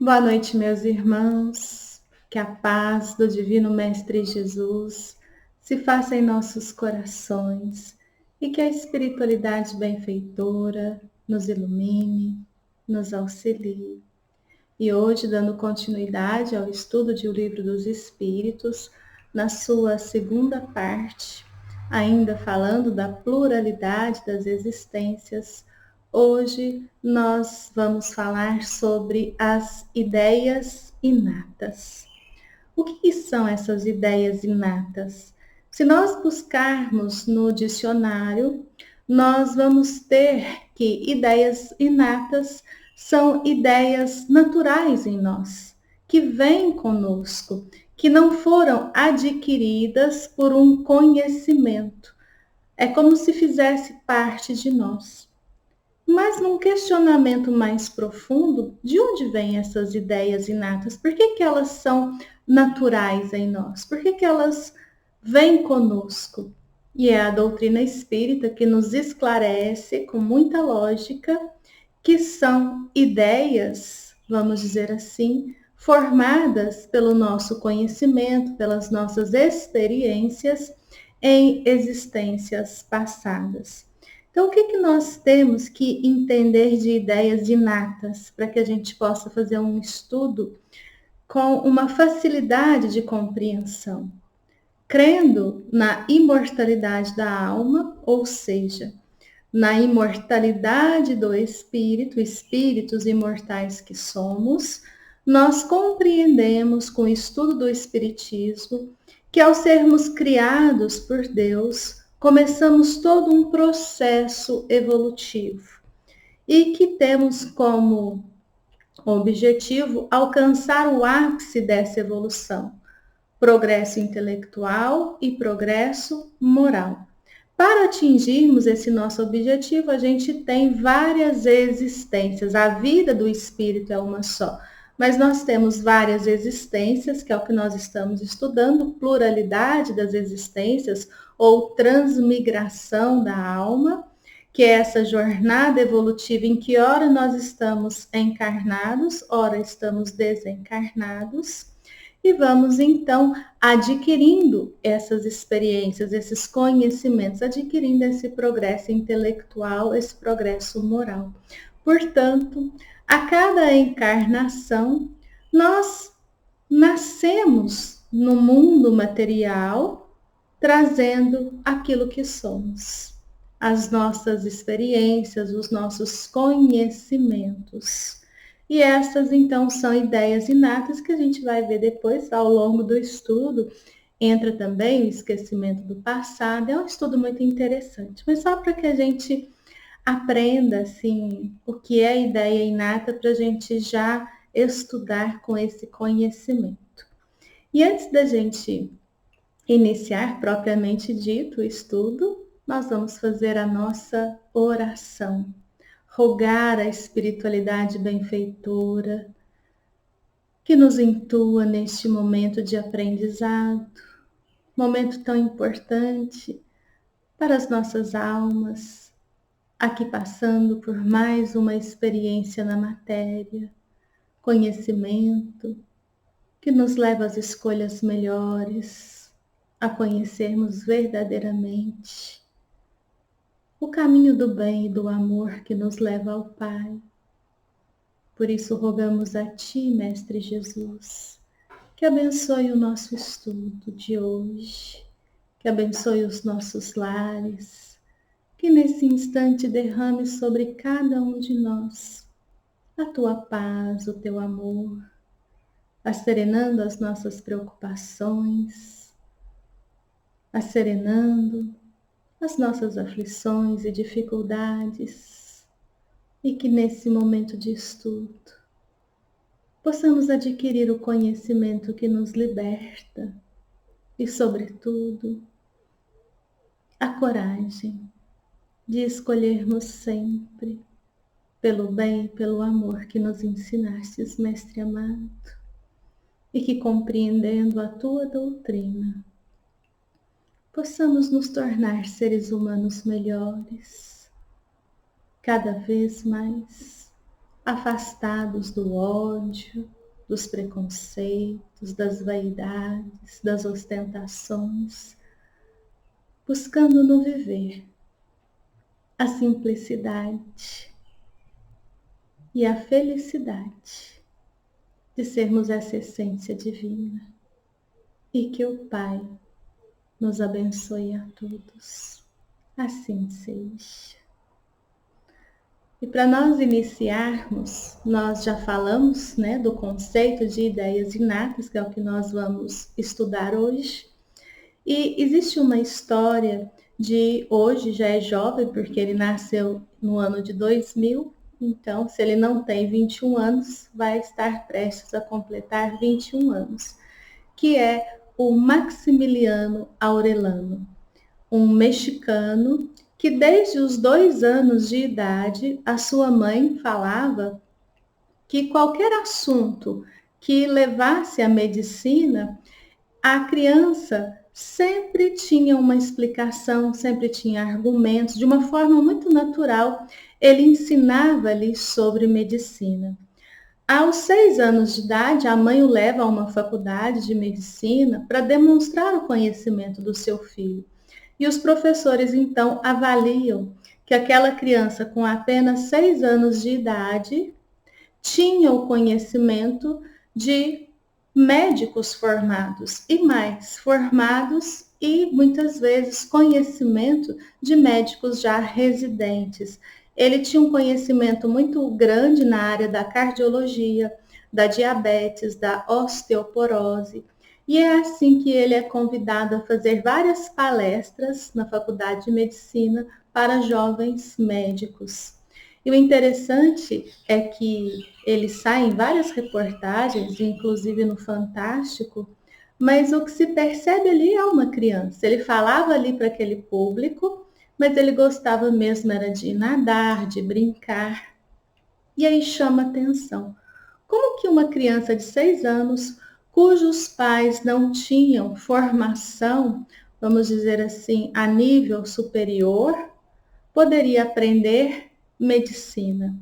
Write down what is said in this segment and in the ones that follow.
Boa noite, meus irmãos. Que a paz do Divino Mestre Jesus se faça em nossos corações e que a espiritualidade benfeitora nos ilumine, nos auxilie. E hoje, dando continuidade ao estudo de O Livro dos Espíritos, na sua segunda parte, ainda falando da pluralidade das existências, hoje nós vamos falar sobre as ideias inatas. O que são essas ideias inatas? Se nós buscarmos no dicionário, nós vamos ter que ideias inatas são ideias naturais em nós, que vêm conosco, que não foram adquiridas por um conhecimento. É como se fizesse parte de nós. Mas num questionamento mais profundo, de onde vêm essas ideias inatas? Por que elas são naturais em nós? Por que elas vêm conosco? E é a doutrina espírita que nos esclarece com muita lógica que são ideias, vamos dizer assim, formadas pelo nosso conhecimento, pelas nossas experiências em existências passadas. Então, o que nós temos que entender de ideias inatas para que a gente possa fazer um estudo com uma facilidade de compreensão? Crendo na imortalidade da alma, ou seja, na imortalidade do espírito, espíritos imortais que somos, nós compreendemos com o estudo do espiritismo que ao sermos criados por Deus, começamos todo um processo evolutivo e que temos como objetivo alcançar o ápice dessa evolução, progresso intelectual e progresso moral. Para atingirmos esse nosso objetivo, a gente tem várias existências. A vida do espírito é uma só, mas nós temos várias existências, que é o que nós estamos estudando, pluralidade das existências ou transmigração da alma, que é essa jornada evolutiva em que ora nós estamos encarnados, ora estamos desencarnados. E vamos então adquirindo essas experiências, esses conhecimentos, adquirindo esse progresso intelectual, esse progresso moral. Portanto, a cada encarnação, nós nascemos no mundo material, trazendo aquilo que somos, as nossas experiências, os nossos conhecimentos. E essas, então, são ideias inatas que a gente vai ver depois ao longo do estudo. Entra também o esquecimento do passado. É um estudo muito interessante, mas só para que a gente aprenda, assim, o que é ideia inata, para a gente já estudar com esse conhecimento. E antes da gente iniciar propriamente dito o estudo, nós vamos fazer a nossa oração. Rogar a espiritualidade benfeitora que nos intua neste momento de aprendizado, momento tão importante para as nossas almas, aqui passando por mais uma experiência na matéria, conhecimento que nos leva às escolhas melhores, a conhecermos verdadeiramente o caminho do bem e do amor que nos leva ao Pai. Por isso rogamos a Ti, Mestre Jesus, que abençoe o nosso estudo de hoje, que abençoe os nossos lares, que nesse instante derrame sobre cada um de nós a Tua paz, o Teu amor, asserenando as nossas preocupações, asserenando as nossas aflições e dificuldades, e que nesse momento de estudo possamos adquirir o conhecimento que nos liberta e, sobretudo, a coragem de escolhermos sempre pelo bem e pelo amor que nos ensinastes, Mestre amado, e que, compreendendo a Tua doutrina, possamos nos tornar seres humanos melhores, cada vez mais afastados do ódio, dos preconceitos, das vaidades, das ostentações, buscando no viver a simplicidade e a felicidade de sermos essa essência divina. E que o Pai nos abençoe a todos. Assim seja. E para nós iniciarmos, nós já falamos, do conceito de ideias inatas, que é o que nós vamos estudar hoje. E existe uma história de hoje, já é jovem, porque ele nasceu no ano de 2000, então se ele não tem 21 anos, vai estar prestes a completar 21 anos, que é o Maximiliano Aureliano, um mexicano que desde os 2 anos de idade, a sua mãe falava que qualquer assunto que levasse à medicina, a criança sempre tinha uma explicação, sempre tinha argumentos, de uma forma muito natural, ele ensinava-lhe sobre medicina. Aos 6 anos de idade, a mãe o leva a uma faculdade de medicina para demonstrar o conhecimento do seu filho. E os professores, então, avaliam que aquela criança com apenas 6 anos de idade tinha o conhecimento de médicos formados e mais, formados e muitas vezes conhecimento de médicos já residentes. Ele tinha um conhecimento muito grande na área da cardiologia, da diabetes, da osteoporose. E é assim que ele é convidado a fazer várias palestras na Faculdade de Medicina para jovens médicos. E o interessante é que ele sai em várias reportagens, inclusive no Fantástico, mas o que se percebe ali é uma criança. Ele falava ali para aquele público, mas ele gostava mesmo era de nadar, de brincar. E aí chama atenção. Como que uma criança de 6 anos, cujos pais não tinham formação, vamos dizer assim, a nível superior, poderia aprender medicina?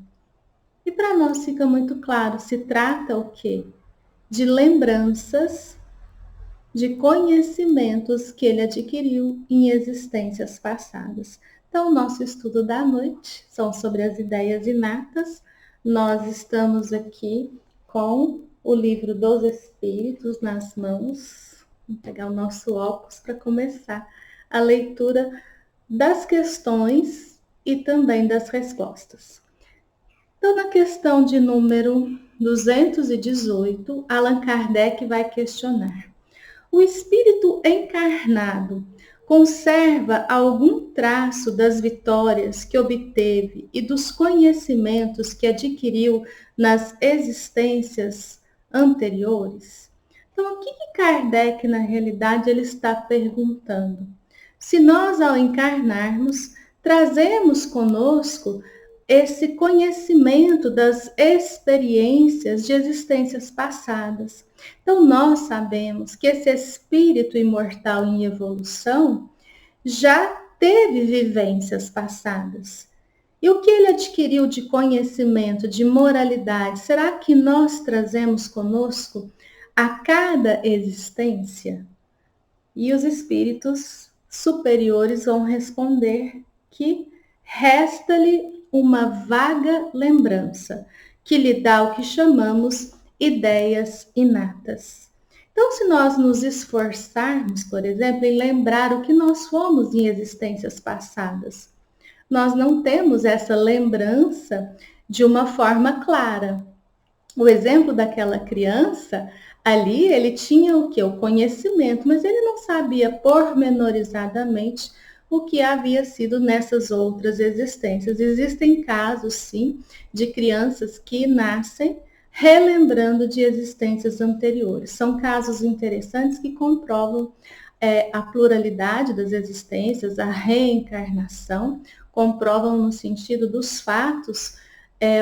E para nós fica muito claro, se trata o quê? De lembranças, de conhecimentos que ele adquiriu em existências passadas. Então, o nosso estudo da noite são sobre as ideias inatas. Nós estamos aqui com o livro dos Espíritos nas mãos. Vamos pegar o nosso óculos para começar a leitura das questões e também das respostas. Então, na questão de número 218, Allan Kardec vai questionar: o espírito encarnado conserva algum traço das vitórias que obteve e dos conhecimentos que adquiriu nas existências anteriores? Então, o que Kardec, na realidade, ele está perguntando? Se nós, ao encarnarmos, trazemos conosco esse conhecimento das experiências de existências passadas. Então, nós sabemos que esse espírito imortal em evolução já teve vivências passadas. E o que ele adquiriu de conhecimento, de moralidade, será que nós trazemos conosco a cada existência? E os espíritos superiores vão responder que resta-lhe uma vaga lembrança, que lhe dá o que chamamos ideias inatas. Então, se nós nos esforçarmos, por exemplo, em lembrar o que nós fomos em existências passadas, nós não temos essa lembrança de uma forma clara. O exemplo daquela criança, ali ele tinha o quê? O conhecimento, mas ele não sabia pormenorizadamente o que havia sido nessas outras existências. Existem casos, sim, de crianças que nascem relembrando de existências anteriores. São casos interessantes que comprovam a pluralidade das existências, a reencarnação, comprovam no sentido dos fatos.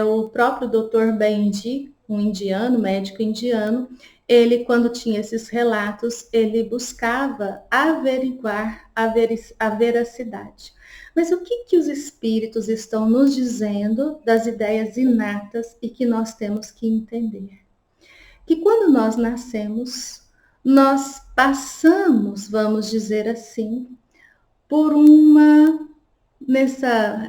O próprio Dr. Bendi, um indiano, médico indiano, ele, quando tinha esses relatos, ele buscava averiguar a veracidade. Mas o que os espíritos estão nos dizendo das ideias inatas e que nós temos que entender? Que quando nós nascemos, nós passamos, vamos dizer assim, por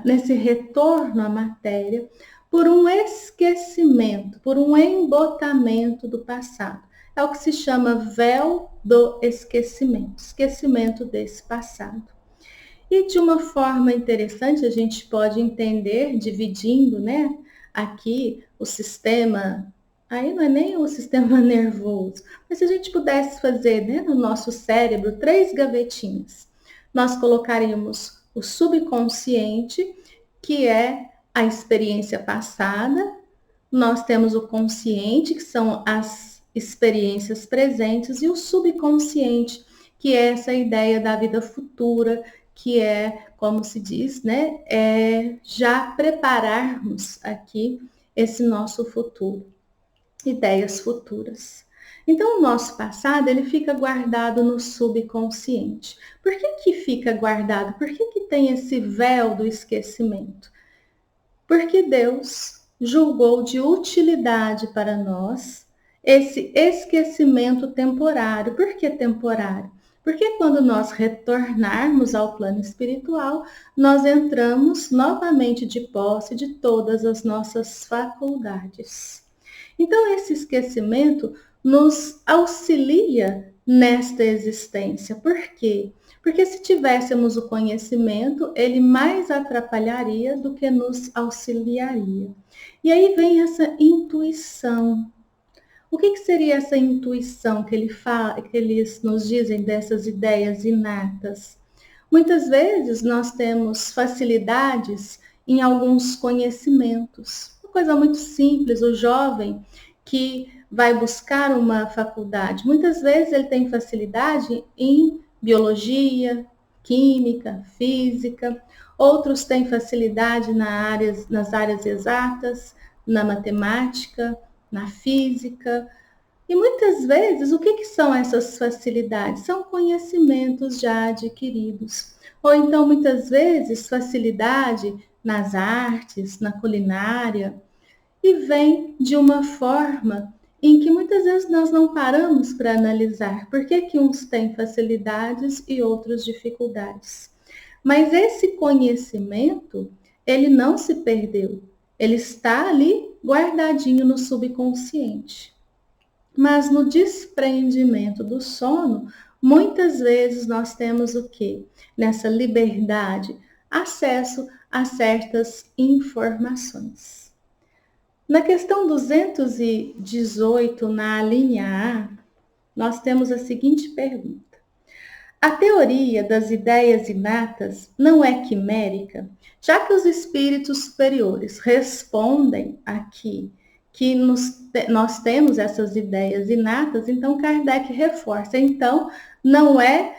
nesse retorno à matéria, por um esquecimento, por um embotamento do passado. É o que se chama véu do esquecimento, esquecimento desse passado. E de uma forma interessante, a gente pode entender, dividindo, né, aqui o sistema, aí não é nem o sistema nervoso, mas se a gente pudesse fazer, né, no nosso cérebro 3 gavetinhas, nós colocaríamos o subconsciente, que é a experiência passada, nós temos o consciente, que são as experiências presentes, e o subconsciente, que é essa ideia da vida futura, que é, como se diz, né, já prepararmos aqui esse nosso futuro, ideias futuras. Então, o nosso passado, ele fica guardado no subconsciente. Por que fica guardado? Por que tem esse véu do esquecimento? Porque Deus julgou de utilidade para nós esse esquecimento temporário. Por que temporário? Porque quando nós retornarmos ao plano espiritual, nós entramos novamente de posse de todas as nossas faculdades. Então, esse esquecimento nos auxilia nesta existência. Por quê? Porque se tivéssemos o conhecimento, ele mais atrapalharia do que nos auxiliaria. E aí vem essa intuição. O que seria essa intuição que eles nos dizem dessas ideias inatas? Muitas vezes nós temos facilidades em alguns conhecimentos. Uma coisa muito simples, o jovem que vai buscar uma faculdade, muitas vezes ele tem facilidade em biologia, química, física, outros têm facilidade nas áreas exatas, na matemática, na física. E muitas vezes, o que são essas facilidades? São conhecimentos já adquiridos. Ou então, muitas vezes, facilidade nas artes, na culinária, e vem de uma forma em que muitas vezes nós não paramos para analisar por que uns têm facilidades e outros dificuldades. Mas esse conhecimento, ele não se perdeu, ele está ali guardadinho no subconsciente. Mas no desprendimento do sono, muitas vezes nós temos o quê? Nessa liberdade, acesso a certas informações. Na questão 218, na linha A, nós temos a seguinte pergunta. A teoria das ideias inatas não é quimérica? Já que os espíritos superiores respondem aqui que nós temos essas ideias inatas, então Kardec reforça. Então, não é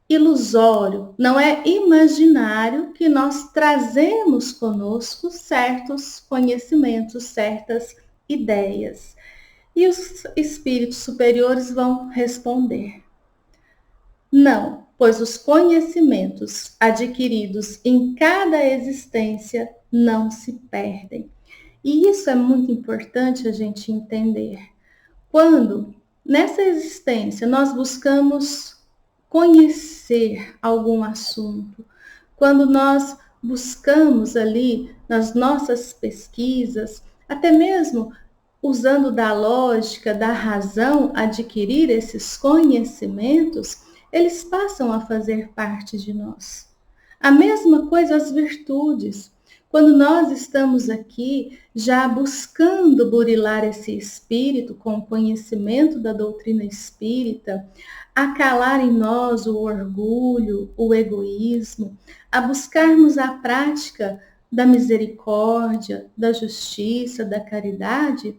ilusório, não é imaginário que nós trazemos conosco certos conhecimentos, certas ideias. E os espíritos superiores vão responder: não, pois os conhecimentos adquiridos em cada existência não se perdem. E isso é muito importante a gente entender. Quando nessa existência nós buscamos conhecer algum assunto, quando nós buscamos ali nas nossas pesquisas, até mesmo usando da lógica, da razão, adquirir esses conhecimentos, eles passam a fazer parte de nós. A mesma coisa as virtudes. Quando nós estamos aqui já buscando burilar esse espírito com o conhecimento da doutrina espírita, a calar em nós o orgulho, o egoísmo, a buscarmos a prática da misericórdia, da justiça, da caridade,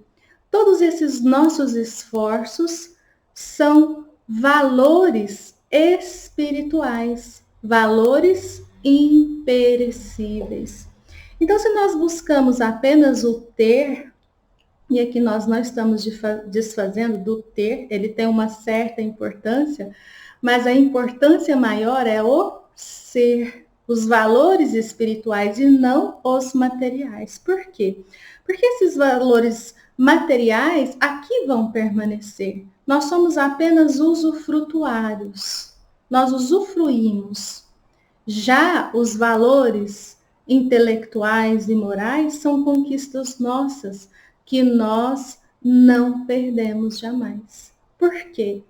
todos esses nossos esforços são valores espirituais, valores imperecíveis. Então, se nós buscamos apenas o ter, e aqui nós não estamos desfazendo do ter, ele tem uma certa importância, mas a importância maior é o ser. os valores espirituais e não os materiais. Por quê? Porque esses valores materiais aqui vão permanecer. Nós somos apenas usufrutuários. Nós usufruímos. Já os valores intelectuais e morais são conquistas nossas que nós não perdemos jamais. Por quê?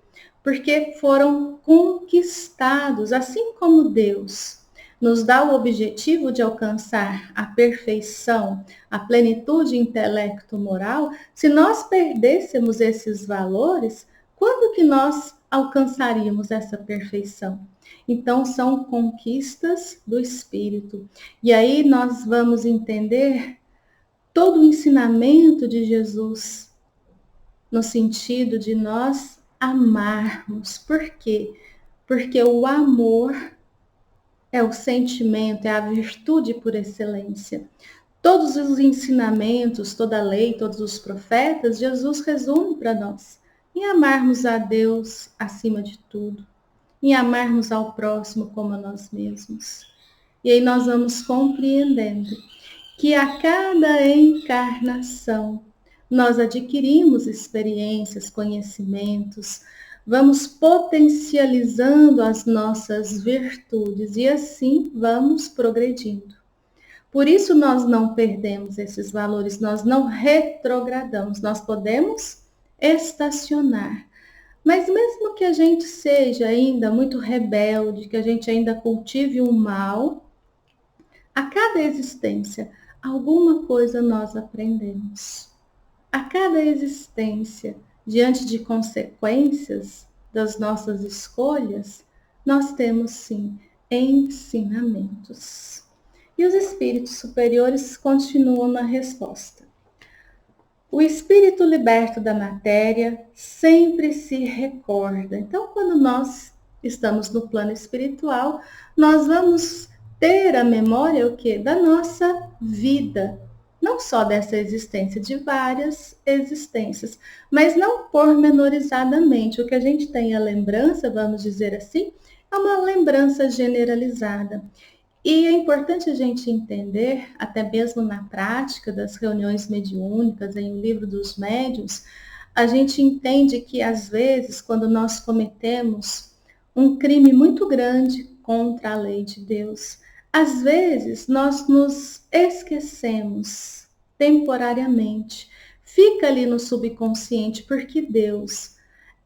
Porque foram conquistados, assim como Deus nos dá o objetivo de alcançar a perfeição, a plenitude intelecto-moral. Se nós perdêssemos esses valores, quando que nós alcançaríamos essa perfeição? Então, são conquistas do Espírito. E aí nós vamos entender todo o ensinamento de Jesus, no sentido de nós amarmos. Por quê? Porque o amor é o sentimento, é a virtude por excelência. Todos os ensinamentos, toda a lei, todos os profetas, Jesus resume para nós em amarmos a Deus acima de tudo, em amarmos ao próximo como a nós mesmos. E aí nós vamos compreendendo que a cada encarnação nós adquirimos experiências, conhecimentos, vamos potencializando as nossas virtudes e assim vamos progredindo. Por isso nós não perdemos esses valores, nós não retrogradamos, nós podemos estacionar. Mas mesmo que a gente seja ainda muito rebelde, que a gente ainda cultive o mal, a cada existência, alguma coisa nós aprendemos. A cada existência, diante de consequências das nossas escolhas, nós temos sim ensinamentos. E os espíritos superiores continuam na resposta. O espírito liberto da matéria sempre se recorda. Então, quando nós estamos no plano espiritual, nós vamos ter a memória o quê? Da nossa vida. Não só dessa existência, de várias existências, mas não pormenorizadamente. O que a gente tem a lembrança, vamos dizer assim, é uma lembrança generalizada. E é importante a gente entender, até mesmo na prática das reuniões mediúnicas, em O Livro dos Médiuns, a gente entende que às vezes, quando nós cometemos um crime muito grande contra a lei de Deus, às vezes nós nos esquecemos temporariamente, fica ali no subconsciente, porque Deus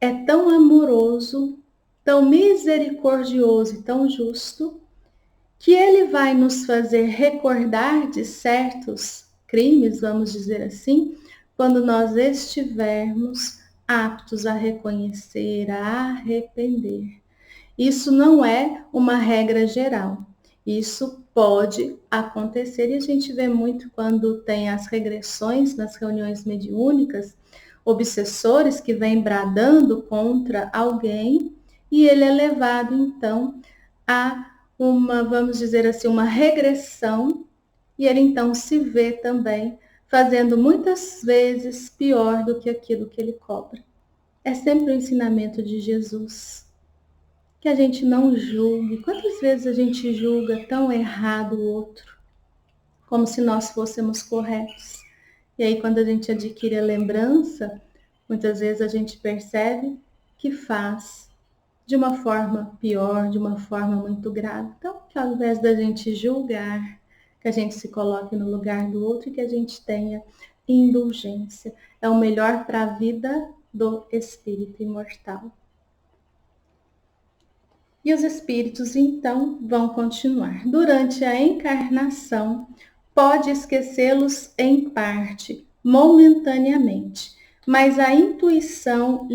é tão amoroso, tão misericordioso e tão justo, que Ele vai nos fazer recordar de certos crimes, vamos dizer assim, quando nós estivermos aptos a reconhecer, a arrepender. Isso não é uma regra geral. Isso pode acontecer e a gente vê muito quando tem as regressões nas reuniões mediúnicas, obsessores que vêm bradando contra alguém e ele é levado então a uma, vamos dizer assim, uma regressão e ele então se vê também fazendo muitas vezes pior do que aquilo que ele cobra. É sempre o ensinamento de Jesus. Que a gente não julgue. Quantas vezes a gente julga tão errado o outro, como se nós fôssemos corretos? E aí, quando a gente adquire a lembrança, muitas vezes a gente percebe que faz de uma forma pior, de uma forma muito grave. Então, que ao invés da gente julgar, que a gente se coloque no lugar do outro e que a gente tenha indulgência. É o melhor para a vida do espírito imortal. E os espíritos, então, vão continuar. Durante a encarnação, pode esquecê-los em parte, momentaneamente, mas a intuição que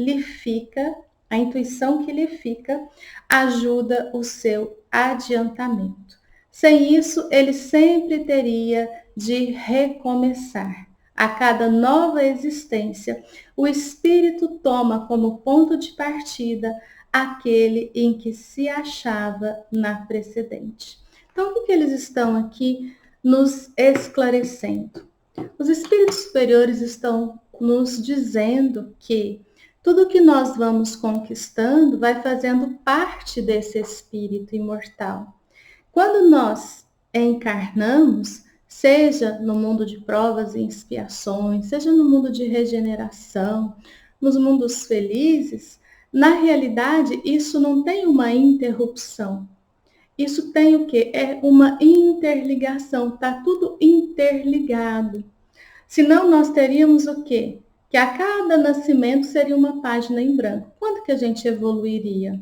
lhe fica, ajuda o seu adiantamento. Sem isso, ele sempre teria de recomeçar. A cada nova existência, o espírito toma como ponto de partida aquele em que se achava na precedente. Então, o que eles estão aqui nos esclarecendo? Os espíritos superiores estão nos dizendo que tudo que nós vamos conquistando vai fazendo parte desse espírito imortal. Quando nós encarnamos, seja no mundo de provas e expiações, seja no mundo de regeneração, nos mundos felizes, na realidade isso não tem uma interrupção. Isso tem o quê? É uma interligação, está tudo interligado. Senão nós teríamos o quê? Que a cada nascimento seria uma página em branco. Quando que a gente evoluiria?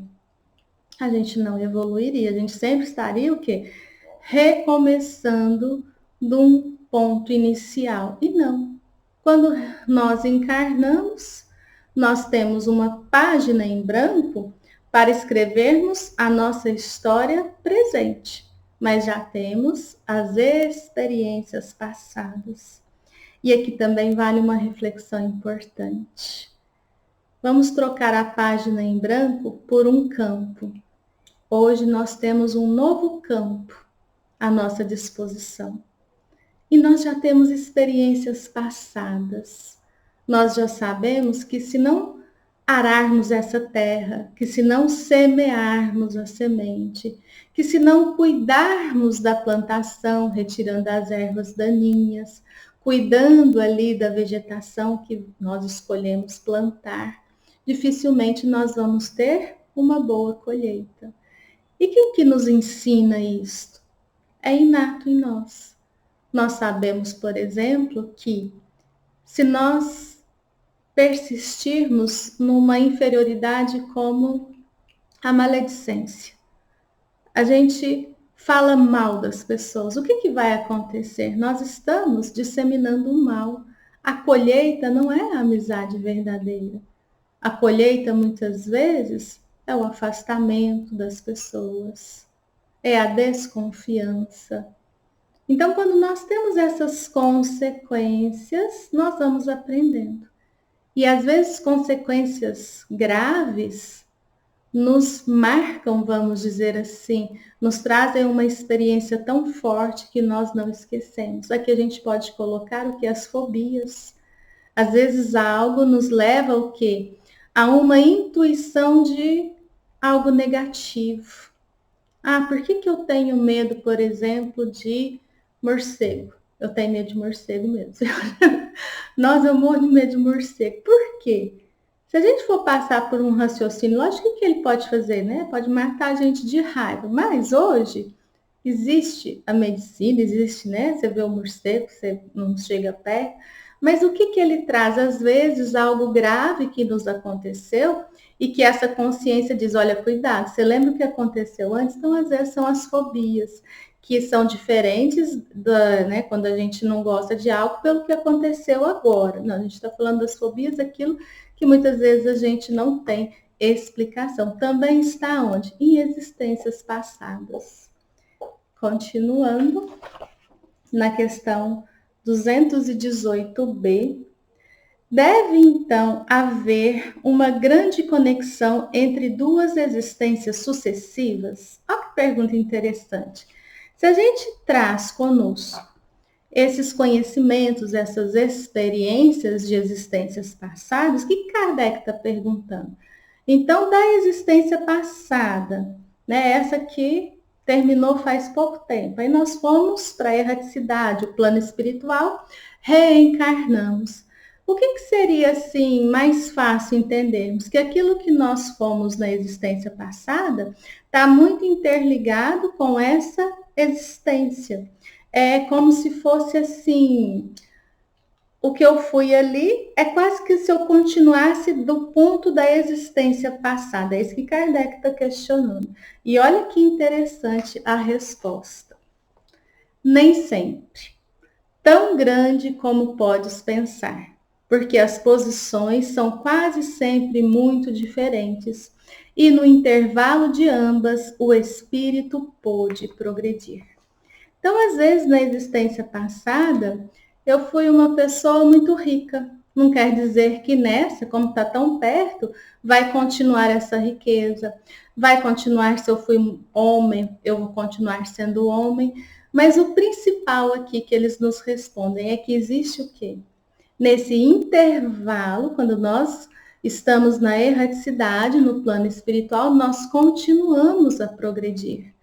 A gente não evoluiria, a gente sempre estaria o quê? Recomeçando de um ponto inicial. E não. Quando nós encarnamos, nós temos uma página em branco para escrevermos a nossa história presente, mas já temos as experiências passadas. E aqui também vale uma reflexão importante. Vamos trocar a página em branco por um campo. Hoje nós temos um novo campo à nossa disposição. E nós já temos experiências passadas. Nós já sabemos que se não ararmos essa terra, que se não semearmos a semente, que se não cuidarmos da plantação, retirando as ervas daninhas, cuidando ali da vegetação que nós escolhemos plantar, dificilmente nós vamos ter uma boa colheita. E quem que nos ensina isto? É inato em nós. Nós sabemos, por exemplo, que se nós persistirmos numa inferioridade como a maledicência, a gente fala mal das pessoas, o que vai acontecer? Nós estamos disseminando o mal. A colheita não é a amizade verdadeira. A colheita, muitas vezes, é o afastamento das pessoas, é a desconfiança. Então, quando nós temos essas consequências, nós vamos aprendendo. E às vezes consequências graves nos marcam, vamos dizer assim, nos trazem uma experiência tão forte que nós não esquecemos. Aqui a gente pode colocar o que? As fobias. Às vezes algo nos leva ao quê? A uma intuição de algo negativo. Ah, por que eu tenho medo, por exemplo, de morcego? Eu tenho medo de morcego mesmo. Nossa, eu morro de medo de morcego. Por quê? Se a gente for passar por um raciocínio, lógico que ele pode fazer, né? Pode matar a gente de raiva. Mas hoje existe a medicina, existe, né? Você vê o morcego, você não chega perto. Mas o que ele traz? Às vezes, algo grave que nos aconteceu e que essa consciência diz, olha, cuidado, você lembra o que aconteceu antes? Então, às vezes, são as fobias, que são diferentes né, quando a gente não gosta de algo pelo que aconteceu agora. Não, a gente está falando das fobias, aquilo que muitas vezes a gente não tem explicação. Também está onde? Em existências passadas. Continuando na questão 218b, deve então haver uma grande conexão entre duas existências sucessivas? Olha que pergunta interessante. Se a gente traz conosco esses conhecimentos, essas experiências de existências passadas, o que Kardec está perguntando? Então, da existência passada, né, essa que terminou faz pouco tempo, aí nós fomos para a erraticidade, o plano espiritual, reencarnamos. O que seria, assim, mais fácil entendermos? Que aquilo que nós fomos na existência passada está muito interligado com essa existência. É como se fosse assim, o que eu fui ali é quase que se eu continuasse do ponto da existência passada. É isso que Kardec está questionando. E olha que interessante a resposta. Nem sempre. Tão grande como podes pensar, porque as posições são quase sempre muito diferentes, e no intervalo de ambas o espírito pôde progredir. Então, às vezes, na existência passada, eu fui uma pessoa muito rica. Não quer dizer que nessa, como está tão perto, vai continuar essa riqueza. Vai continuar, se eu fui homem, eu vou continuar sendo homem. Mas o principal aqui que eles nos respondem é que existe o quê? Nesse intervalo, quando nós estamos na erraticidade, no plano espiritual, nós continuamos a progredir.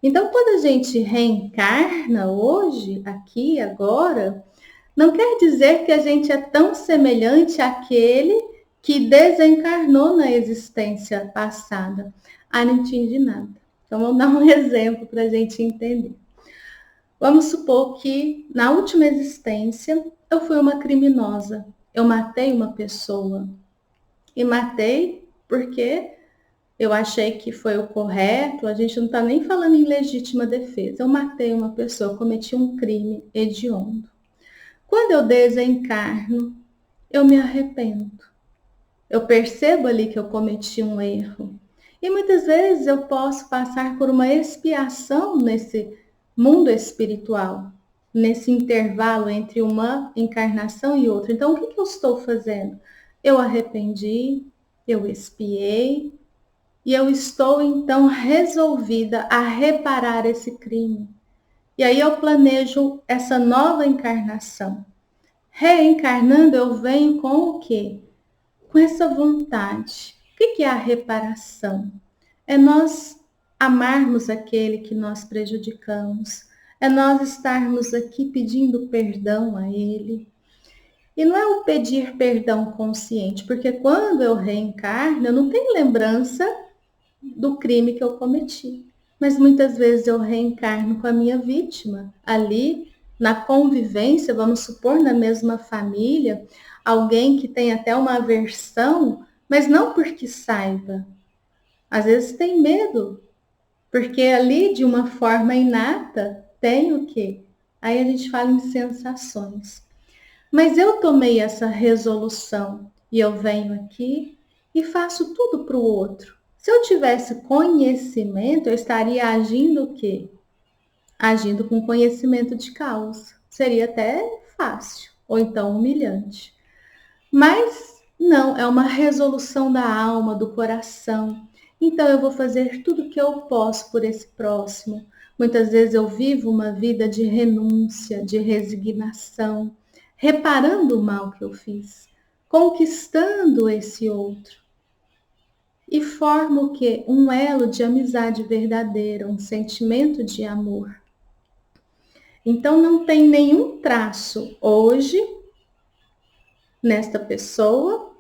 Então, quando a gente reencarna hoje, aqui, agora, não quer dizer que a gente é tão semelhante àquele que desencarnou na existência passada. Ah, não entendi nada. Então, vamos dar um exemplo para a gente entender. Vamos supor que na última existência eu fui uma criminosa. Eu matei uma pessoa. E matei porque eu achei que foi o correto. A gente não está nem falando em legítima defesa. Eu matei uma pessoa, eu cometi um crime hediondo. Quando eu desencarno, eu me arrependo. Eu percebo ali que eu cometi um erro. E muitas vezes eu posso passar por uma expiação nesse mundo espiritual, nesse intervalo entre uma encarnação e outra. Então, o que eu estou fazendo? Eu arrependi, eu expiei, e eu estou então resolvida a reparar esse crime. E aí eu planejo essa nova encarnação. Reencarnando, eu venho com o quê? Com essa vontade. O que é a reparação? É nós amarmos aquele que nós prejudicamos. É nós estarmos aqui pedindo perdão a ele. E não é o pedir perdão consciente, porque quando eu reencarno, eu não tenho lembrança do crime que eu cometi. Mas muitas vezes eu reencarno com a minha vítima ali na convivência, vamos supor, na mesma família, alguém que tem até uma aversão, mas não porque saiba. Às vezes tem medo, porque ali de uma forma inata tem o quê? Aí a gente fala em sensações. Mas eu tomei essa resolução e eu venho aqui e faço tudo para o outro. Se eu tivesse conhecimento, eu estaria agindo o quê? Agindo com conhecimento de causa. Seria até fácil, ou então humilhante. Mas não, é uma resolução da alma, do coração. Então eu vou fazer tudo o que eu posso por esse próximo. Muitas vezes eu vivo uma vida de renúncia, de resignação, reparando o mal que eu fiz, conquistando esse outro. E formo o quê? Um elo de amizade verdadeira, um sentimento de amor. Então não tem nenhum traço hoje nesta pessoa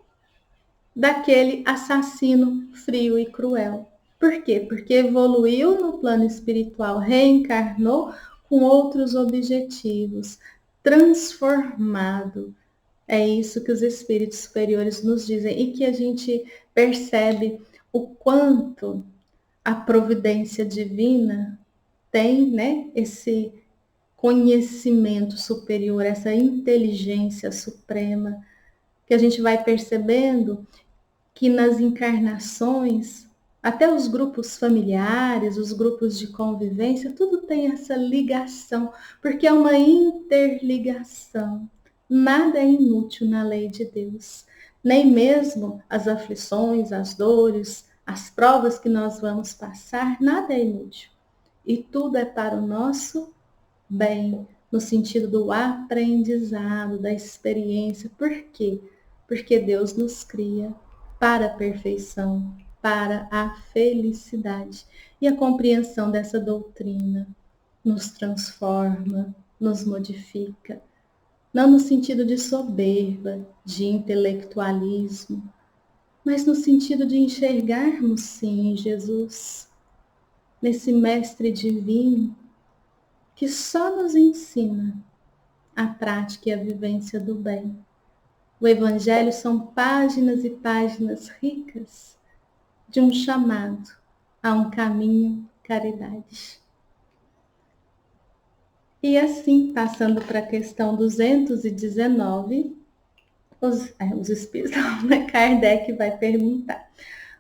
daquele assassino frio e cruel. Por quê? Porque evoluiu no plano espiritual, reencarnou com outros objetivos, transformado. É isso que os espíritos superiores nos dizem e que a gente percebe o quanto a providência divina tem, né, esse conhecimento superior, essa inteligência suprema, que a gente vai percebendo que nas encarnações, até os grupos familiares, os grupos de convivência, tudo tem essa ligação, porque é uma interligação. Nada é inútil na lei de Deus, nem mesmo as aflições, as dores, as provas que nós vamos passar, nada é inútil. E tudo é para o nosso bem, no sentido do aprendizado, da experiência. Por quê? Porque Deus nos cria para a perfeição, para a felicidade. E a compreensão dessa doutrina nos transforma, nos modifica. Não no sentido de soberba, de intelectualismo, mas no sentido de enxergarmos, sim, Jesus, nesse mestre divino que só nos ensina a prática e a vivência do bem. O Evangelho são páginas e páginas ricas de um chamado a um caminho caridade. E assim, passando para a questão 219, os espíritos, né? Kardec vai perguntar: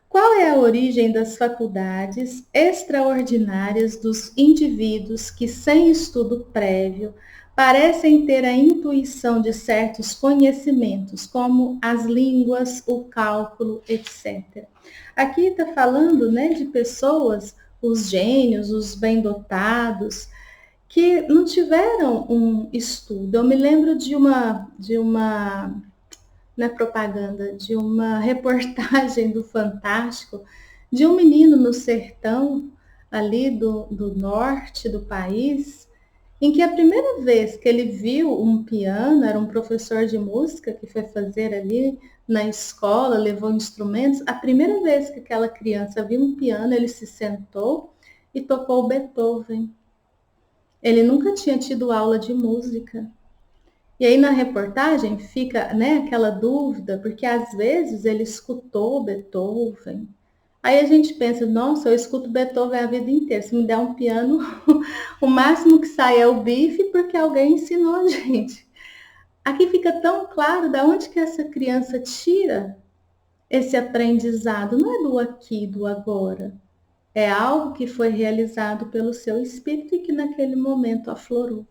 qual é a origem das faculdades extraordinárias dos indivíduos que, sem estudo prévio, parecem ter a intuição de certos conhecimentos, como as línguas, o cálculo, etc. Aqui está falando, né, de pessoas, os gênios, os bem-dotados, que não tiveram um estudo. Eu me lembro de uma na propaganda, de uma reportagem do Fantástico, de um menino no sertão, ali do norte do país, em que a primeira vez que ele viu um piano, era um professor de música que foi fazer ali na escola, levou instrumentos. A primeira vez que aquela criança viu um piano, ele se sentou e tocou Beethoven. Ele nunca tinha tido aula de música. E aí na reportagem fica, né, aquela dúvida, porque às vezes ele escutou Beethoven. Aí a gente pensa, nossa, eu escuto Beethoven a vida inteira. Se me der um piano, o máximo que sai é o bife, porque alguém ensinou a gente. Aqui fica tão claro de onde que essa criança tira esse aprendizado. Não é do aqui, do agora. É algo que foi realizado pelo seu espírito e que naquele momento aflorou.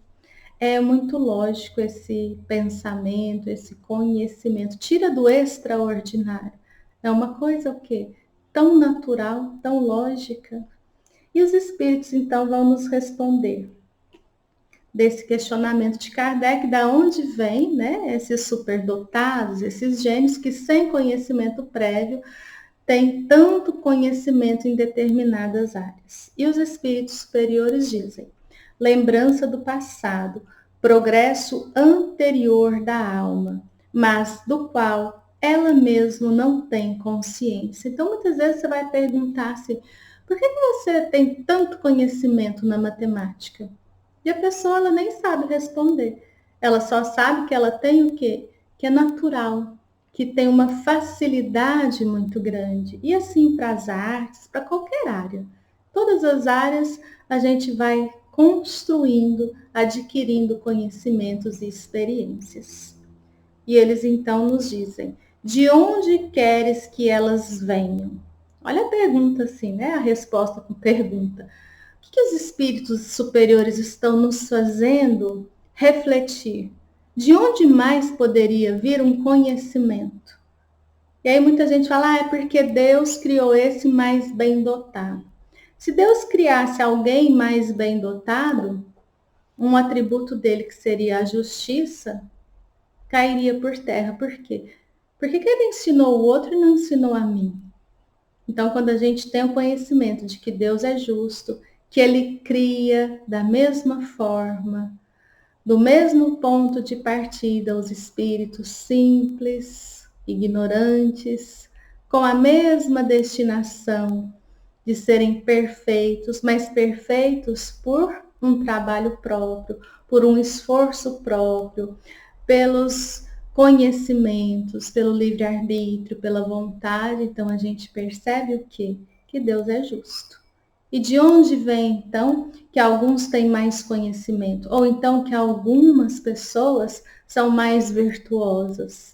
É muito lógico esse pensamento, esse conhecimento. Tira do extraordinário. É uma coisa o quê? Tão natural, tão lógica. E os espíritos então vão nos responder desse questionamento de Kardec, da onde vem, né, esses superdotados, esses gênios que sem conhecimento prévio têm tanto conhecimento em determinadas áreas. E os espíritos superiores dizem: lembrança do passado, progresso anterior da alma, mas do qual ela mesma não tem consciência. Então, muitas vezes você vai perguntar assim: por que você tem tanto conhecimento na matemática? E a pessoa ela nem sabe responder. Ela só sabe que ela tem o quê? Que é natural, que tem uma facilidade muito grande. E assim para as artes, para qualquer área. Todas as áreas a gente vai construindo, adquirindo conhecimentos e experiências. E eles então nos dizem: de onde queres que elas venham? Olha a pergunta assim, né? A resposta com pergunta. O que os espíritos superiores estão nos fazendo refletir? De onde mais poderia vir um conhecimento? E aí muita gente fala, é porque Deus criou esse mais bem dotado. Se Deus criasse alguém mais bem dotado, um atributo dele que seria a justiça, cairia por terra. Por quê? Porque que ele ensinou o outro e não ensinou a mim? Então, quando a gente tem o conhecimento de que Deus é justo, que ele cria da mesma forma, do mesmo ponto de partida, os espíritos simples, ignorantes, com a mesma destinação de serem perfeitos, mas perfeitos por um trabalho próprio, por um esforço próprio, pelos conhecimentos, pelo livre-arbítrio, pela vontade. Então a gente percebe o quê? Que Deus é justo. E de onde vem, então, que alguns têm mais conhecimento? Ou então que algumas pessoas são mais virtuosas?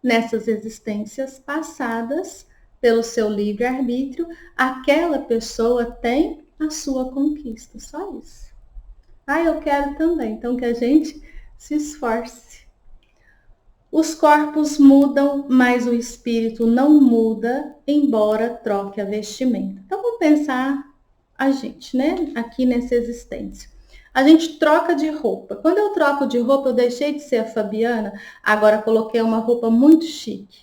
Nessas existências passadas, pelo seu livre-arbítrio, aquela pessoa tem a sua conquista. Só isso. Ah, eu quero também. Então que a gente se esforce. Os corpos mudam, mas o espírito não muda, embora troque a vestimenta. Então, vamos pensar a gente, né? Aqui nessa existência. A gente troca de roupa. Quando eu troco de roupa, eu deixei de ser a Fabiana, agora coloquei uma roupa muito chique.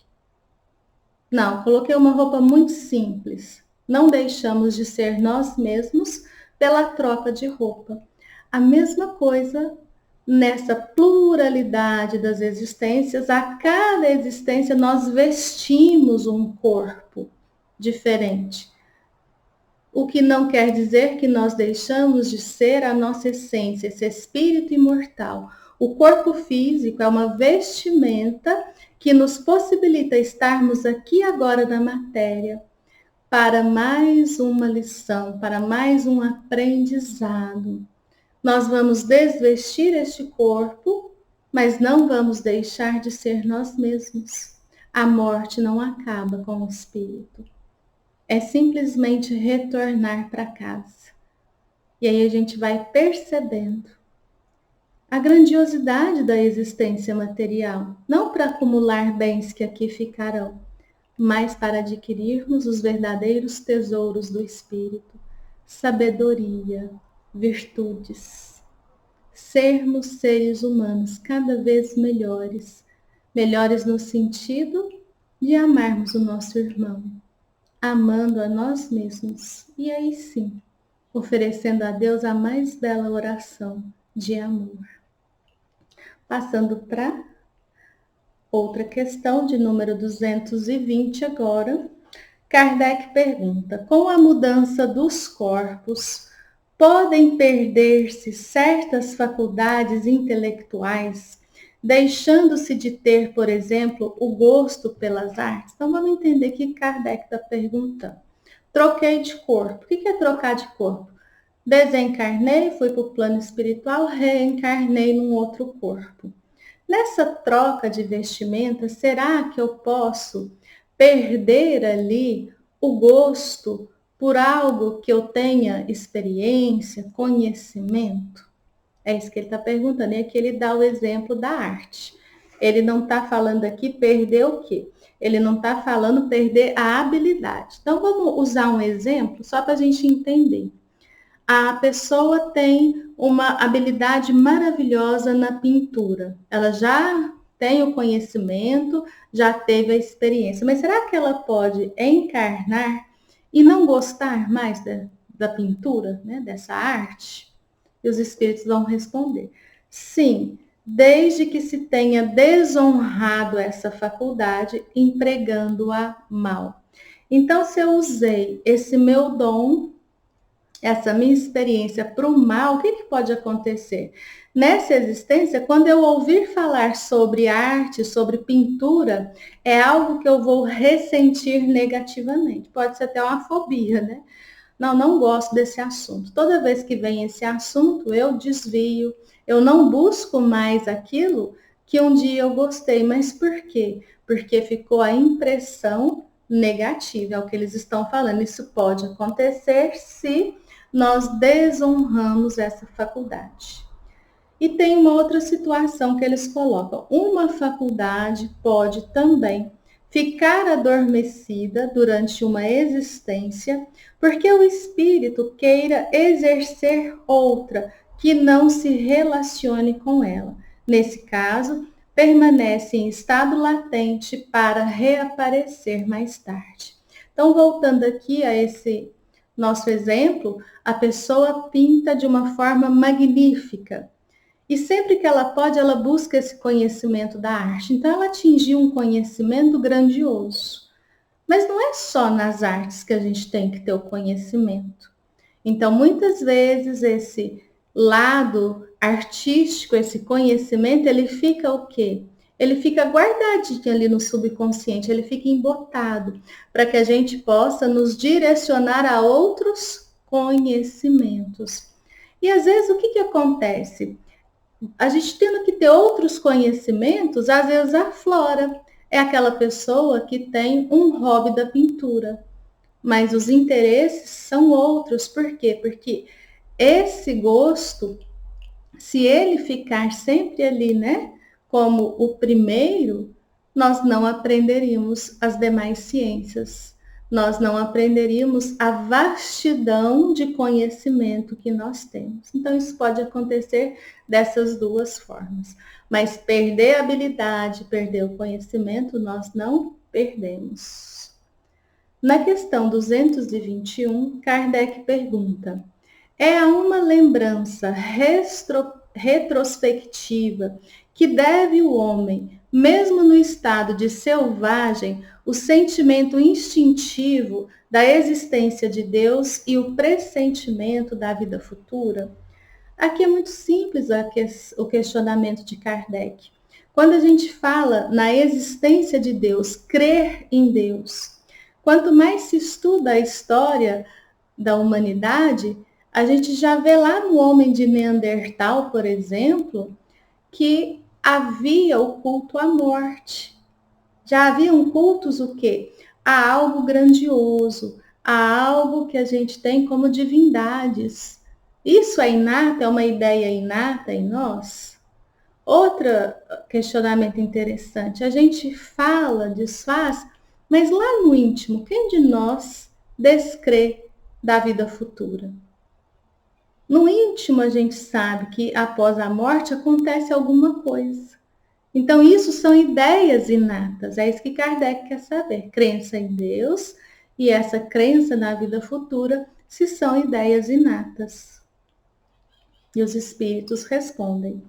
Não, coloquei uma roupa muito simples. Não deixamos de ser nós mesmos pela troca de roupa. A mesma coisa nessa pluralidade das existências, a cada existência nós vestimos um corpo diferente. O que não quer dizer que nós deixamos de ser a nossa essência, esse espírito imortal. O corpo físico é uma vestimenta que nos possibilita estarmos aqui agora na matéria para mais uma lição, para mais um aprendizado. Nós vamos desvestir este corpo, mas não vamos deixar de ser nós mesmos. A morte não acaba com o espírito. É simplesmente retornar para casa. E aí a gente vai percebendo a grandiosidade da existência material, não para acumular bens que aqui ficarão, mas para adquirirmos os verdadeiros tesouros do espírito, sabedoria, virtudes. Sermos seres humanos cada vez melhores, melhores no sentido de amarmos o nosso irmão, amando a nós mesmos. E aí sim, oferecendo a Deus a mais bela oração de amor. Passando para outra questão, de número 220 agora. Kardec pergunta: com a mudança dos corpos, podem perder-se certas faculdades intelectuais, deixando-se de ter, por exemplo, o gosto pelas artes? Então vamos entender o que Kardec está perguntando. Troquei de corpo. O que é trocar de corpo? Desencarnei, fui para o plano espiritual, reencarnei num outro corpo. Nessa troca de vestimenta, será que eu posso perder ali o gosto por algo que eu tenha experiência, conhecimento? É isso que ele está perguntando. E aqui ele dá o exemplo da arte. Ele não está falando aqui perder o quê? Ele não está falando perder a habilidade. Então, vamos usar um exemplo só para a gente entender. A pessoa tem uma habilidade maravilhosa na pintura. Ela já tem o conhecimento, já teve a experiência. Mas será que ela pode encarnar e não gostar mais da pintura, né, dessa arte? E os espíritos vão responder: sim, desde que se tenha desonrado essa faculdade, empregando-a mal. Então, se eu usei esse meu dom, essa minha experiência para o mal, o que pode acontecer? Nessa existência, quando eu ouvir falar sobre arte, sobre pintura, é algo que eu vou ressentir negativamente. Pode ser até uma fobia, né? Não gosto desse assunto. Toda vez que vem esse assunto, eu desvio, eu não busco mais aquilo que um dia eu gostei. Mas por quê? Porque ficou a impressão negativa, é o que eles estão falando. Isso pode acontecer se nós desonramos essa faculdade. E tem uma outra situação que eles colocam. Uma faculdade pode também ficar adormecida durante uma existência, porque o espírito queira exercer outra que não se relacione com ela. Nesse caso, permanece em estado latente para reaparecer mais tarde. Então, voltando aqui a esse nosso exemplo, a pessoa pinta de uma forma magnífica. E sempre que ela pode, ela busca esse conhecimento da arte. Então, ela atingiu um conhecimento grandioso. Mas não é só nas artes que a gente tem que ter o conhecimento. Então, muitas vezes, esse lado artístico, esse conhecimento, ele fica o quê? Ele fica guardadinho ali no subconsciente, ele fica embotado, para que a gente possa nos direcionar a outros conhecimentos. E às vezes, o que acontece? A gente tendo que ter outros conhecimentos, às vezes aflora. É aquela pessoa que tem um hobby da pintura, mas os interesses são outros. Por quê? Porque esse gosto, se ele ficar sempre ali, né, como o primeiro, nós não aprenderíamos as demais ciências. Nós não aprenderíamos a vastidão de conhecimento que nós temos. Então, isso pode acontecer dessas duas formas. Mas perder a habilidade, perder o conhecimento, nós não perdemos. Na questão 221, Kardec pergunta: é a uma lembrança retrospectiva que deve o homem, mesmo no estado de selvagem, o sentimento instintivo da existência de Deus e o pressentimento da vida futura? Aqui é muito simples o questionamento de Kardec. Quando a gente fala na existência de Deus, crer em Deus, quanto mais se estuda a história da humanidade, a gente já vê lá no homem de Neandertal, por exemplo, que havia o culto à morte. Já haviam cultos o quê? A algo grandioso, a algo que a gente tem como divindades. Isso é inato, é uma ideia inata em nós? Outro questionamento interessante, a gente fala, desfaz, mas lá no íntimo, quem de nós descrê da vida futura? No íntimo, a gente sabe que após a morte acontece alguma coisa. Então, isso são ideias inatas. É isso que Kardec quer saber. Crença em Deus e essa crença na vida futura se são ideias inatas. E os espíritos respondem: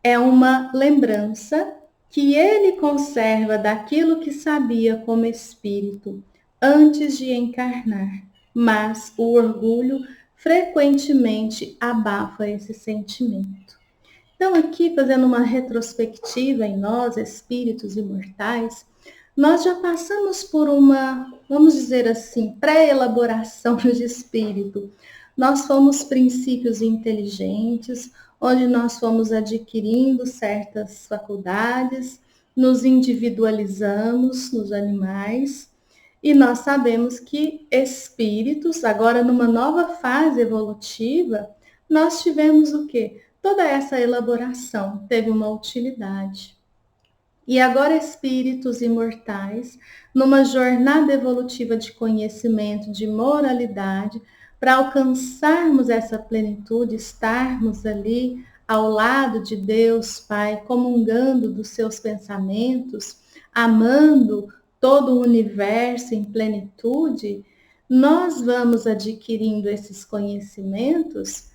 é uma lembrança que ele conserva daquilo que sabia como espírito antes de encarnar, mas o orgulho frequentemente abafa esse sentimento. Então, aqui fazendo uma retrospectiva em nós, espíritos imortais, nós já passamos por uma, vamos dizer assim, pré-elaboração de espírito. Nós fomos princípios inteligentes, onde nós fomos adquirindo certas faculdades, nos individualizamos nos animais, e nós sabemos que espíritos, agora numa nova fase evolutiva, nós tivemos o quê? Toda essa elaboração teve uma utilidade. E agora espíritos imortais, numa jornada evolutiva de conhecimento, de moralidade, para alcançarmos essa plenitude, estarmos ali ao lado de Deus Pai, comungando dos seus pensamentos, amando todo o universo em plenitude, nós vamos adquirindo esses conhecimentos,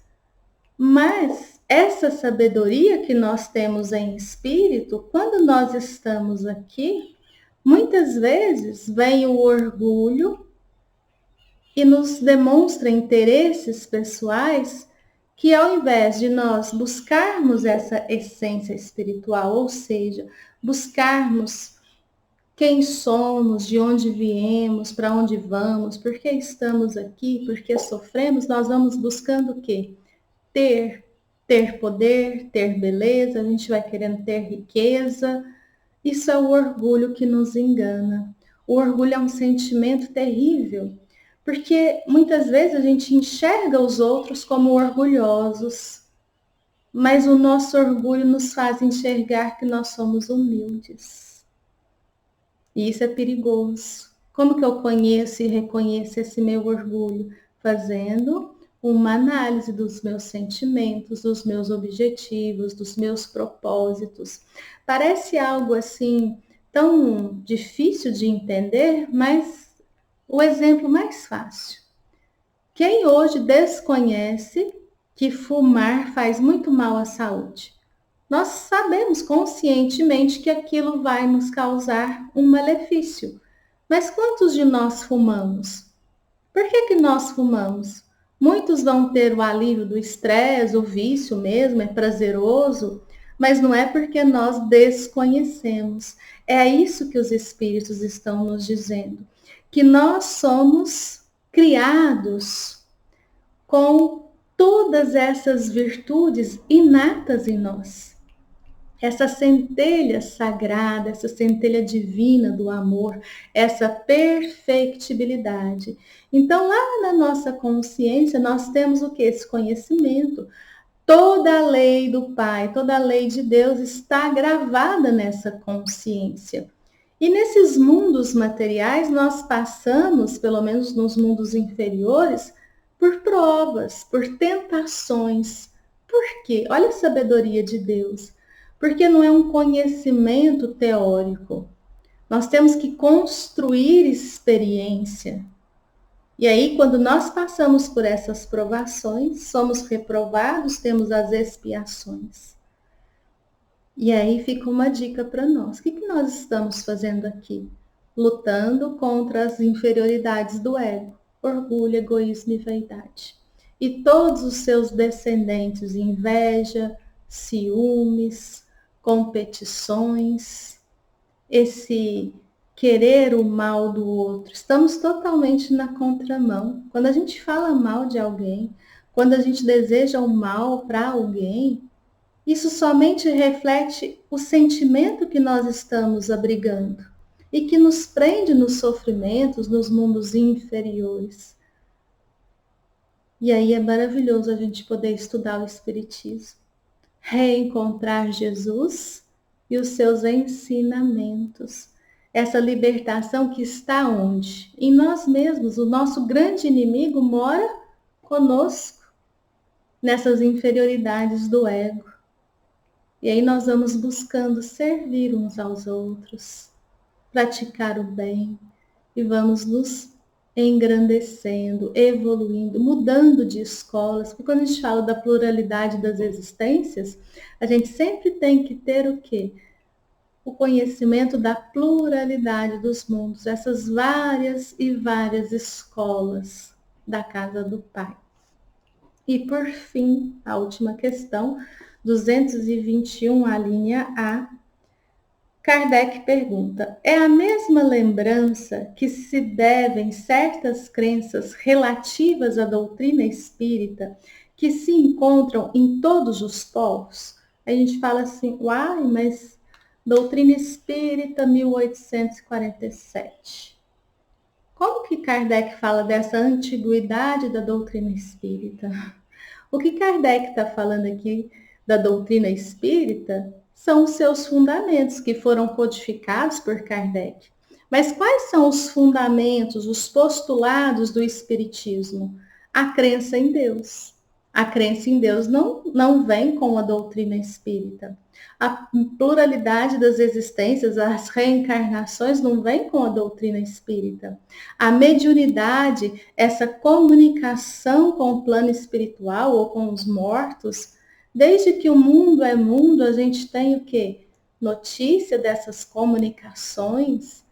mas essa sabedoria que nós temos em espírito, quando nós estamos aqui, muitas vezes vem o orgulho e nos demonstra interesses pessoais que, ao invés de nós buscarmos essa essência espiritual, ou seja, buscarmos quem somos, de onde viemos, para onde vamos, por que estamos aqui, por que sofremos, nós vamos buscando o quê? Ter poder, ter beleza, a gente vai querendo ter riqueza. Isso é o orgulho que nos engana. O orgulho é um sentimento terrível, porque muitas vezes a gente enxerga os outros como orgulhosos, mas o nosso orgulho nos faz enxergar que nós somos humildes. E isso é perigoso. Como que eu conheço e reconheço esse meu orgulho? Fazendo uma análise dos meus sentimentos, dos meus objetivos, dos meus propósitos. Parece algo assim tão difícil de entender, mas o exemplo mais fácil. Quem hoje desconhece que fumar faz muito mal à saúde? Nós sabemos conscientemente que aquilo vai nos causar um malefício. Mas quantos de nós fumamos? Por que nós fumamos? Muitos vão ter o alívio do estresse, o vício mesmo, é prazeroso, mas não é porque nós desconhecemos. É isso que os espíritos estão nos dizendo, que nós somos criados com todas essas virtudes inatas em nós. Essa centelha sagrada, essa centelha divina do amor, essa perfectibilidade. Então, lá na nossa consciência, nós temos o que? Esse conhecimento. Toda a lei do Pai, toda a lei de Deus está gravada nessa consciência. E nesses mundos materiais, nós passamos, pelo menos nos mundos inferiores, por provas, por tentações. Por quê? Olha a sabedoria de Deus. Porque não é um conhecimento teórico. Nós temos que construir experiência. E aí, quando nós passamos por essas provações, somos reprovados, temos as expiações. E aí fica uma dica para nós. O que nós estamos fazendo aqui? Lutando contra as inferioridades do ego, orgulho, egoísmo e vaidade. E todos os seus descendentes, inveja, ciúmes, competições, esse querer o mal do outro. Estamos totalmente na contramão. Quando a gente fala mal de alguém, quando a gente deseja o mal para alguém, isso somente reflete o sentimento que nós estamos abrigando e que nos prende nos sofrimentos, nos mundos inferiores. E aí é maravilhoso a gente poder estudar o Espiritismo, reencontrar Jesus e os seus ensinamentos. Essa libertação que está onde? Em nós mesmos. O nosso grande inimigo mora conosco, nessas inferioridades do ego. E aí nós vamos buscando servir uns aos outros, praticar o bem e vamos nos engrandecendo, evoluindo, mudando de escolas. Porque quando a gente fala da pluralidade das existências, a gente sempre tem que ter o quê? O conhecimento da pluralidade dos mundos, essas várias e várias escolas da casa do Pai. E por fim, a última questão, 221, a linha A, Kardec pergunta: é a mesma lembrança que se devem certas crenças relativas à doutrina espírita que se encontram em todos os povos? A gente fala assim, uai, mas doutrina espírita 1847. Como que Kardec fala dessa antiguidade da doutrina espírita? O que Kardec está falando aqui da doutrina espírita são os seus fundamentos que foram codificados por Kardec. Mas quais são os fundamentos, os postulados do espiritismo? A crença em Deus. A crença em Deus não vem com a doutrina espírita. A pluralidade das existências, as reencarnações não vem com a doutrina espírita. A mediunidade, essa comunicação com o plano espiritual ou com os mortos, desde que o mundo é mundo, a gente tem o quê? Notícia dessas comunicações,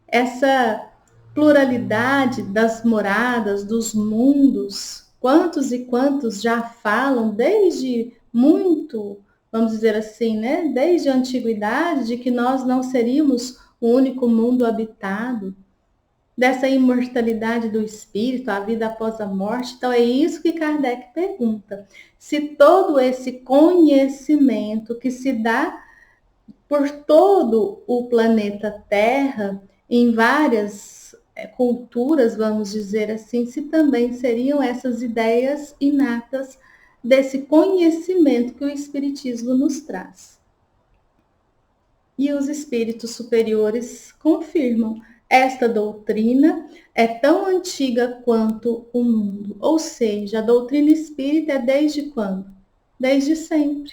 essa pluralidade das moradas, dos mundos. Quantos e quantos já falam desde muito, vamos dizer assim, né? Desde a antiguidade, de que nós não seríamos o único mundo habitado, dessa imortalidade do espírito, a vida após a morte. Então é isso que Kardec pergunta. Se todo esse conhecimento que se dá por todo o planeta Terra, em várias culturas, vamos dizer assim, se também seriam essas ideias inatas desse conhecimento que o Espiritismo nos traz. E os espíritos superiores confirmam: esta doutrina é tão antiga quanto o mundo. Ou seja, a doutrina espírita é desde quando? Desde sempre.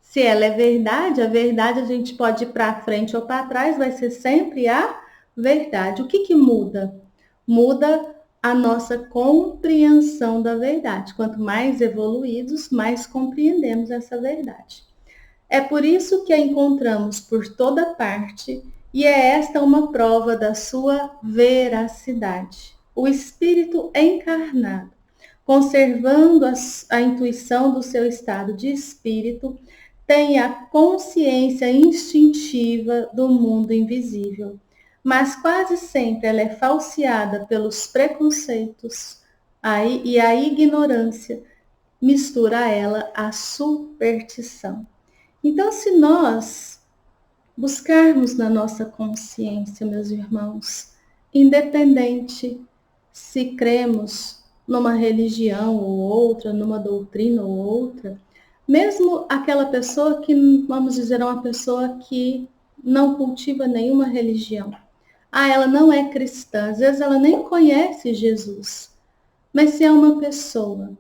Se ela é verdade, a verdade a gente pode ir para frente ou para trás, vai ser sempre a verdade. O que muda? Muda a nossa compreensão da verdade. Quanto mais evoluídos, mais compreendemos essa verdade. É por isso que a encontramos por toda parte e é esta uma prova da sua veracidade. O espírito encarnado, conservando a intuição do seu estado de espírito, tem a consciência instintiva do mundo invisível, mas quase sempre ela é falseada pelos preconceitos e a ignorância mistura a ela a superstição. Então, se nós buscarmos na nossa consciência, meus irmãos, independente se cremos numa religião ou outra, numa doutrina ou outra, mesmo aquela pessoa que, vamos dizer, é uma pessoa que não cultiva nenhuma religião. Ela não é cristã, às vezes ela nem conhece Jesus. Mas se é uma pessoa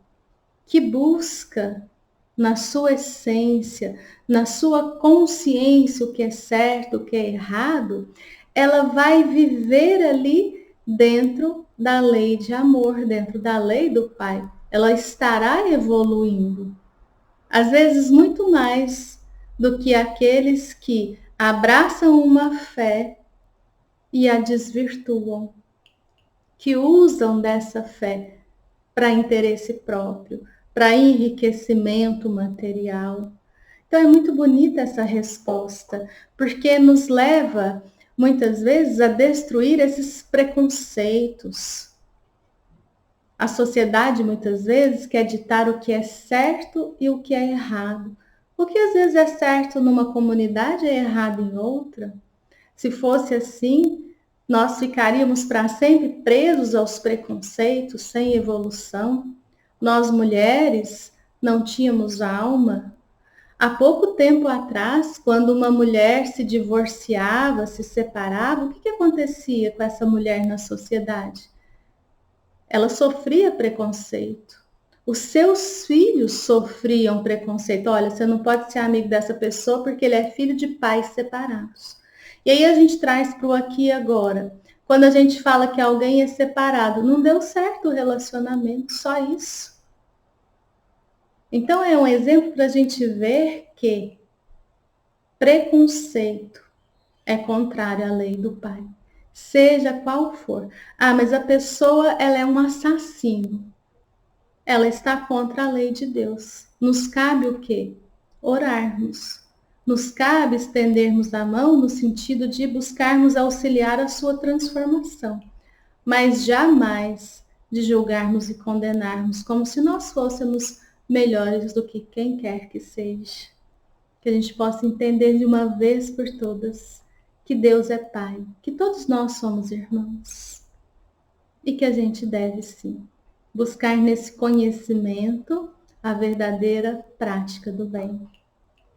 que busca na sua essência, na sua consciência o que é certo, o que é errado, ela vai viver ali dentro da lei de amor, dentro da lei do Pai. Ela estará evoluindo. Às vezes muito mais do que aqueles que abraçam uma fé e a desvirtuam, que usam dessa fé para interesse próprio, para enriquecimento material. Então é muito bonita essa resposta, porque nos leva muitas vezes a destruir esses preconceitos. A sociedade muitas vezes quer ditar o que é certo e o que é errado. O que às vezes é certo numa comunidade é errado em outra. Se fosse assim, nós ficaríamos para sempre presos aos preconceitos, sem evolução. Nós mulheres não tínhamos alma. Há pouco tempo atrás, quando uma mulher se divorciava, se separava, o que acontecia com essa mulher na sociedade? Ela sofria preconceito. Os seus filhos sofriam preconceito. Olha, você não pode ser amigo dessa pessoa porque ele é filho de pais separados. E aí a gente traz para o aqui e agora. Quando a gente fala que alguém é separado, não deu certo o relacionamento, só isso. Então é um exemplo para a gente ver que preconceito é contrário à lei do Pai, seja qual for. Ah, mas a pessoa ela é um assassino. Ela está contra a lei de Deus. Nos cabe o quê? Orarmos. Nos cabe estendermos a mão no sentido de buscarmos auxiliar a sua transformação, mas jamais de julgarmos e condenarmos como se nós fôssemos melhores do que quem quer que seja. Que a gente possa entender de uma vez por todas que Deus é Pai, que todos nós somos irmãos e que a gente deve sim buscar nesse conhecimento a verdadeira prática do bem.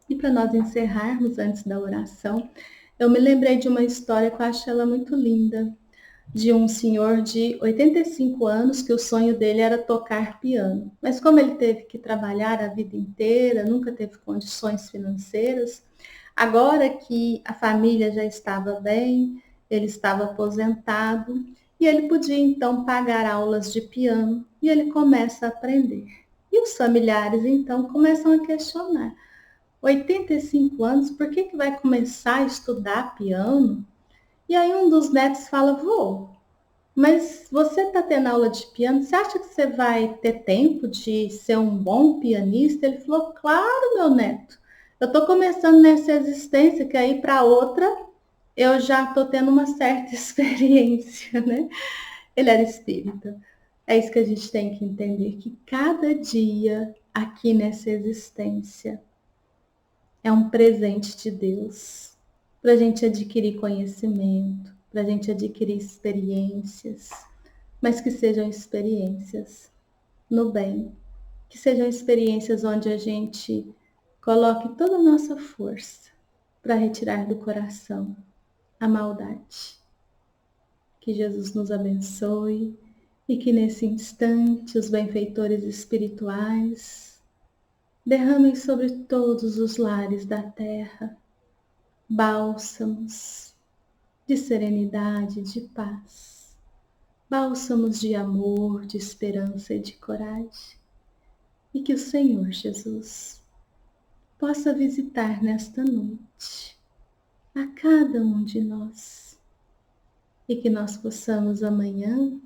E para nós encerrarmos antes da oração, eu me lembrei de uma história que eu acho ela muito linda, de um senhor de 85 anos que o sonho dele era tocar piano. Mas como ele teve que trabalhar a vida inteira, nunca teve condições financeiras, agora que a família já estava bem, ele estava aposentado e ele podia então pagar aulas de piano e ele começa a aprender. E os familiares então começam a questionar: 85 anos, por que vai começar a estudar piano? E aí um dos netos fala: vô, mas você está tendo aula de piano, você acha que você vai ter tempo de ser um bom pianista? Ele falou: claro, meu neto. Eu estou começando nessa existência, que aí para outra eu já estou tendo uma certa experiência, né? Ele era espírita. É isso que a gente tem que entender, que cada dia aqui nessa existência é um presente de Deus para a gente adquirir conhecimento, para a gente adquirir experiências, mas que sejam experiências no bem, que sejam experiências onde a gente coloque toda a nossa força para retirar do coração a maldade. Que Jesus nos abençoe e que nesse instante os benfeitores espirituais derramem sobre todos os lares da terra bálsamos de serenidade, de paz, bálsamos de amor, de esperança e de coragem. E que o Senhor Jesus possa visitar nesta noite a cada um de nós e que nós possamos amanhã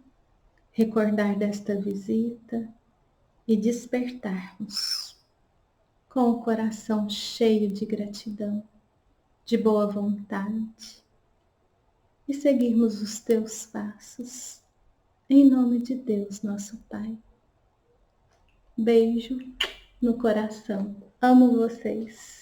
recordar desta visita e despertarmos com o coração cheio de gratidão, de boa vontade e seguirmos os teus passos. Em nome de Deus, nosso Pai. Beijo no coração. Amo vocês.